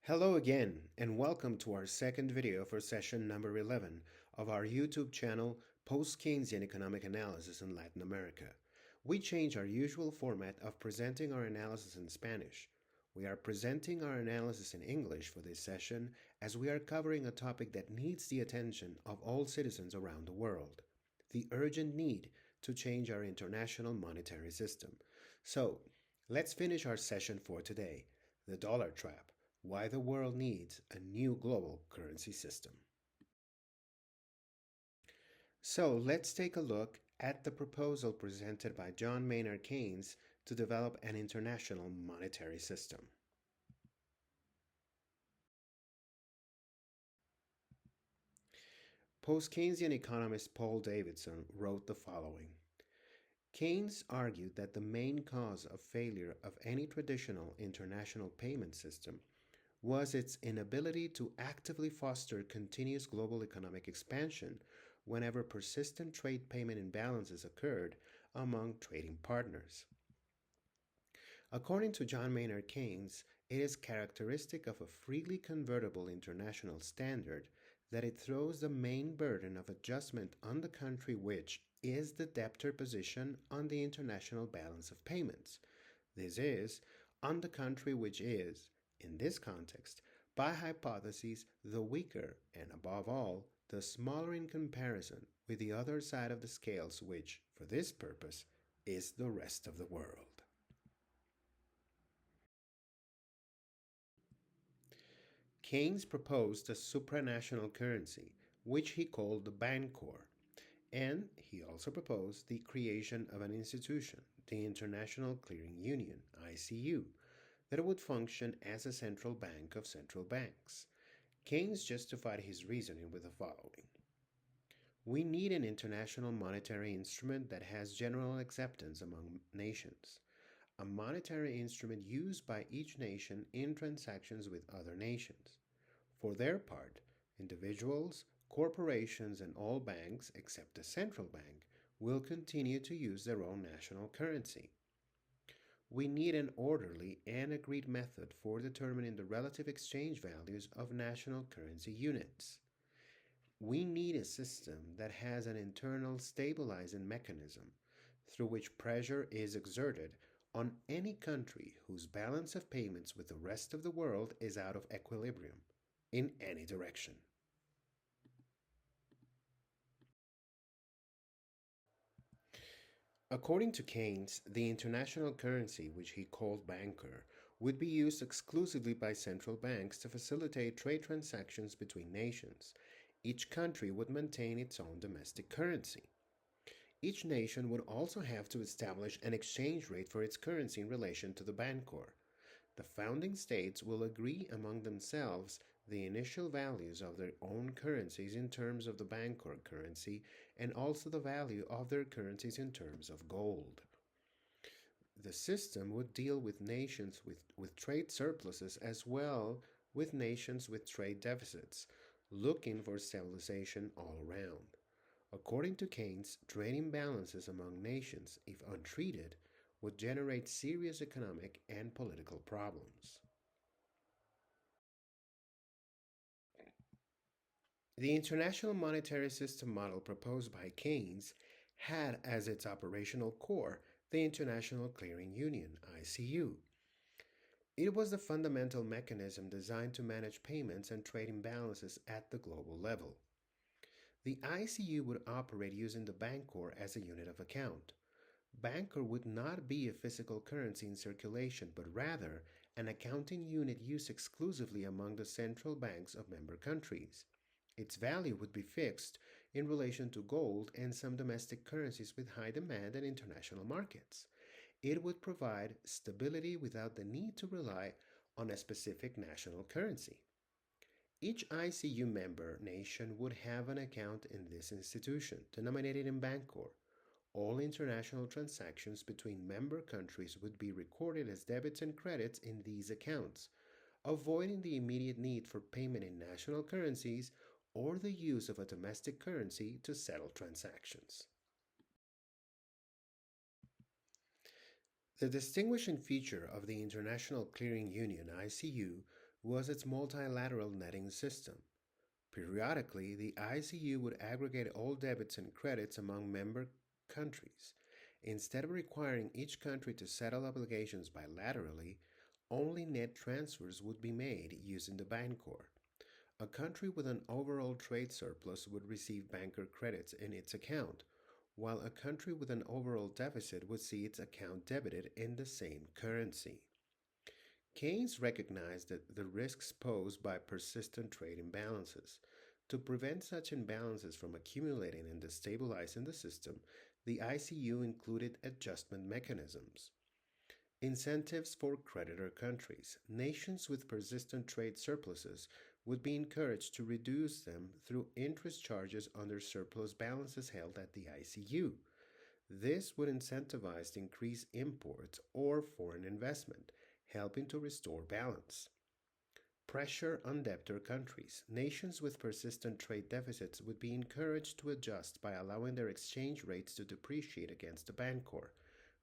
Hello again, and welcome to our second video for session number 11 of our YouTube channel, Post-Keynesian Economic Analysis in Latin America. We change our usual format of presenting our analysis in Spanish. We are presenting our analysis in English for this session as we are covering a topic that needs the attention of all citizens around the world: the urgent need to change our international monetary system. So, let's finish our session for today, the dollar trap: why the world needs a new global currency system. So let's take a look at the proposal presented by John Maynard Keynes to develop an international monetary system. Post-Keynesian economist Paul Davidson wrote the following: Keynes argued that the main cause of failure of any traditional international payment system was its inability to actively foster continuous global economic expansion whenever persistent trade payment imbalances occurred among trading partners. According to John Maynard Keynes, it is characteristic of a freely convertible international standard that it throws the main burden of adjustment on the country which is the debtor position on the international balance of payments. This is, on the country which is, in this context, by hypothesis, the weaker and, above all, the smaller in comparison with the other side of the scales which, for this purpose, is the rest of the world. Keynes proposed a supranational currency, which he called the Bancor, and he also proposed the creation of an institution, the International Clearing Union, ICU, that would function as a central bank of central banks. Keynes justified his reasoning with the following: we need an international monetary instrument that has general acceptance among nations, a monetary instrument used by each nation in transactions with other nations. For their part, individuals, corporations, and all banks except the central bank will continue to use their own national currency. We need an orderly and agreed method for determining the relative exchange values of national currency units. We need a system that has an internal stabilizing mechanism through which pressure is exerted on any country whose balance of payments with the rest of the world is out of equilibrium in any direction. According to Keynes, the international currency, which he called Bancor, would be used exclusively by central banks to facilitate trade transactions between nations. Each country would maintain its own domestic currency. Each nation would also have to establish an exchange rate for its currency in relation to the Bancor. The founding states will agree among themselves the initial values of their own currencies in terms of the Bancor currency, and also the value of their currencies in terms of gold. The system would deal with nations with trade surpluses as well with nations with trade deficits, looking for stabilization all around. According to Keynes, trade imbalances among nations, if untreated, would generate serious economic and political problems. The international monetary system model proposed by Keynes had as its operational core the International Clearing Union, ICU. It was the fundamental mechanism designed to manage payments and trade imbalances at the global level. The ICU would operate using the Bancor as a unit of account. Bancor would not be a physical currency in circulation, but rather an accounting unit used exclusively among the central banks of member countries. Its value would be fixed in relation to gold and some domestic currencies with high demand in international markets. It would provide stability without the need to rely on a specific national currency. Each ICU member nation would have an account in this institution, denominated in Bancor. All international transactions between member countries would be recorded as debits and credits in these accounts, avoiding the immediate need for payment in national currencies or the use of a domestic currency to settle transactions. The distinguishing feature of the International Clearing Union, ICU, was its multilateral netting system. Periodically, the ICU would aggregate all debits and credits among member countries. Instead of requiring each country to settle obligations bilaterally, only net transfers would be made using the Bancor. A country with an overall trade surplus would receive banker credits in its account, while a country with an overall deficit would see its account debited in the same currency. Keynes recognized that the risks posed by persistent trade imbalances. To prevent such imbalances from accumulating and destabilizing the system, the ICU included adjustment mechanisms. Incentives for creditor countries. Nations with persistent trade surpluses would be encouraged to reduce them through interest charges on their surplus balances held at the ICU. This would incentivize increased imports or foreign investment, helping to restore balance. Pressure on debtor countries. Nations with persistent trade deficits would be encouraged to adjust by allowing their exchange rates to depreciate against the Bancor,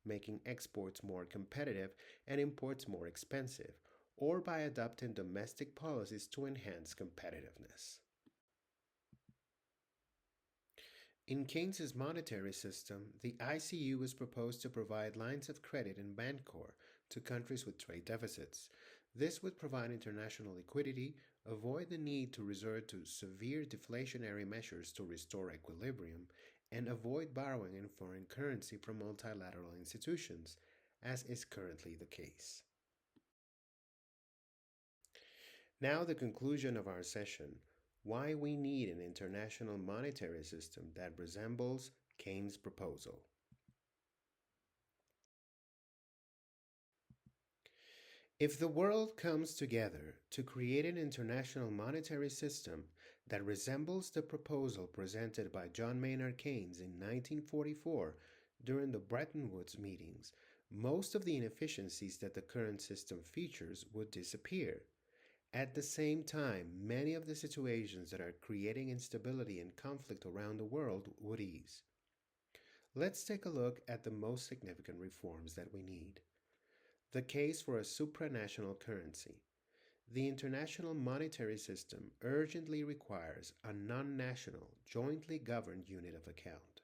making exports more competitive and imports more expensive, or by adopting domestic policies to enhance competitiveness. In Keynes's monetary system, the ICU was proposed to provide lines of credit in Bancor to countries with trade deficits. This would provide international liquidity, avoid the need to resort to severe deflationary measures to restore equilibrium, and avoid borrowing in foreign currency from multilateral institutions, as is currently the case. Now, the conclusion of our session: why we need an international monetary system that resembles Keynes' proposal. If the world comes together to create an international monetary system that resembles the proposal presented by John Maynard Keynes in 1944 during the Bretton Woods meetings, most of the inefficiencies that the current system features would disappear. At the same time, many of the situations that are creating instability and conflict around the world would ease. Let's take a look at the most significant reforms that we need. The case for a supranational currency. The international monetary system urgently requires a non-national, jointly governed unit of account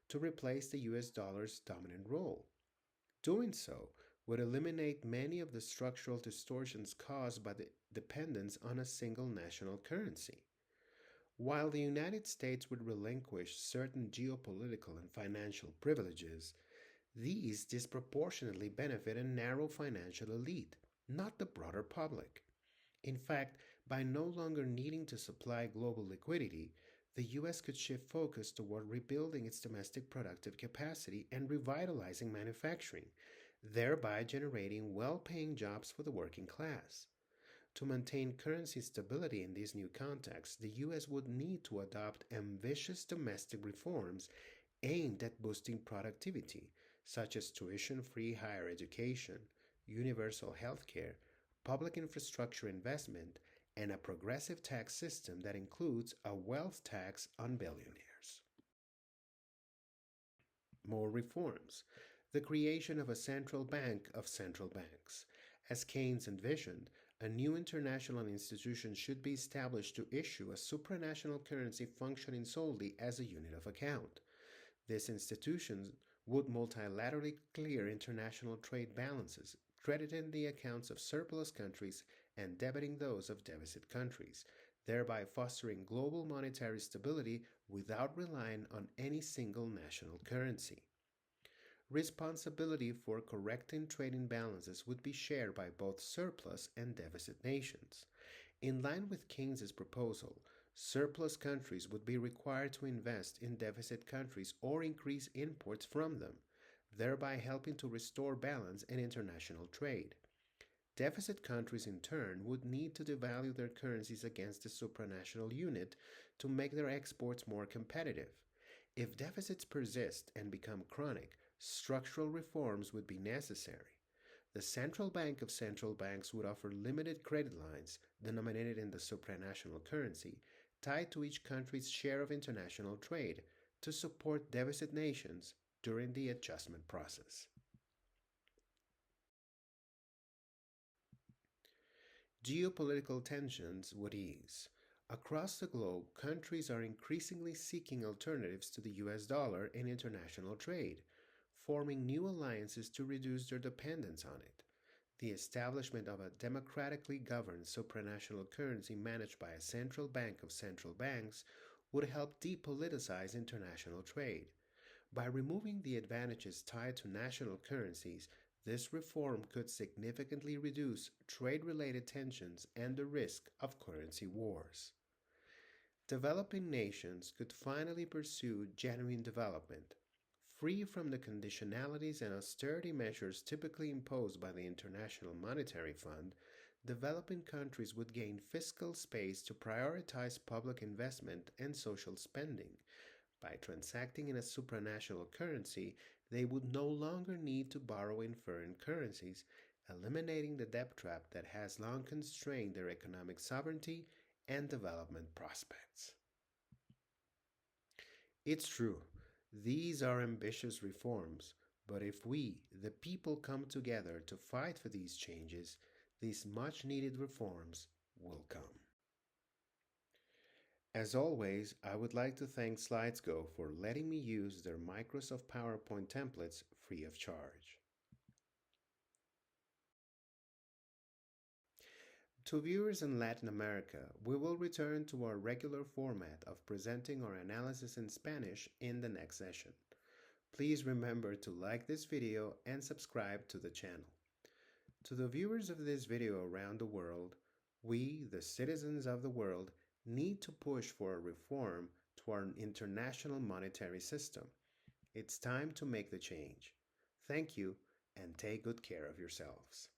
to replace the US dollar's dominant role. Doing so would eliminate many of the structural distortions caused by the dependence on a single national currency. While the United States would relinquish certain geopolitical and financial privileges, these disproportionately benefit a narrow financial elite, not the broader public. In fact, by no longer needing to supply global liquidity, the U.S. could shift focus toward rebuilding its domestic productive capacity and revitalizing manufacturing, thereby generating well-paying jobs for the working class. To maintain currency stability in this new context, the U.S. would need to adopt ambitious domestic reforms aimed at boosting productivity, such as tuition-free higher education, universal health care, public infrastructure investment, and a progressive tax system that includes a wealth tax on billionaires. More reforms. The creation of a central bank of central banks. As Keynes envisioned, a new international institution should be established to issue a supranational currency functioning solely as a unit of account. This institution would multilaterally clear international trade balances, crediting the accounts of surplus countries and debiting those of deficit countries, thereby fostering global monetary stability without relying on any single national currency. Responsibility for correcting trade imbalances would be shared by both surplus and deficit nations. In line with Keynes's proposal, surplus countries would be required to invest in deficit countries or increase imports from them, thereby helping to restore balance in international trade. Deficit countries, in turn, would need to devalue their currencies against the supranational unit to make their exports more competitive. If deficits persist and become chronic, structural reforms would be necessary. The central bank of central banks would offer limited credit lines, denominated in the supranational currency, tied to each country's share of international trade, to support deficit nations during the adjustment process. Geopolitical tensions would ease. Across the globe, countries are increasingly seeking alternatives to the US dollar in international trade, forming new alliances to reduce their dependence on it. The establishment of a democratically governed supranational currency managed by a central bank of central banks would help depoliticize international trade. By removing the advantages tied to national currencies, this reform could significantly reduce trade related tensions and the risk of currency wars. Developing nations could finally pursue genuine development, free from the conditionalities and austerity measures typically imposed by the International Monetary Fund. Developing countries would gain fiscal space to prioritize public investment and social spending. By transacting in a supranational currency, they would no longer need to borrow in foreign currencies, eliminating the debt trap that has long constrained their economic sovereignty and development prospects. It's true, these are ambitious reforms, but if we, the people, come together to fight for these changes, these much needed reforms will come. As always, I would like to thank SlidesGo for letting me use their Microsoft PowerPoint templates free of charge. To viewers in Latin America, we will return to our regular format of presenting our analysis in Spanish in the next session. Please remember to like this video and subscribe to the channel. To the viewers of this video around the world, we, the citizens of the world, need to push for a reform to our international monetary system. It's time to make the change. Thank you, and take good care of yourselves.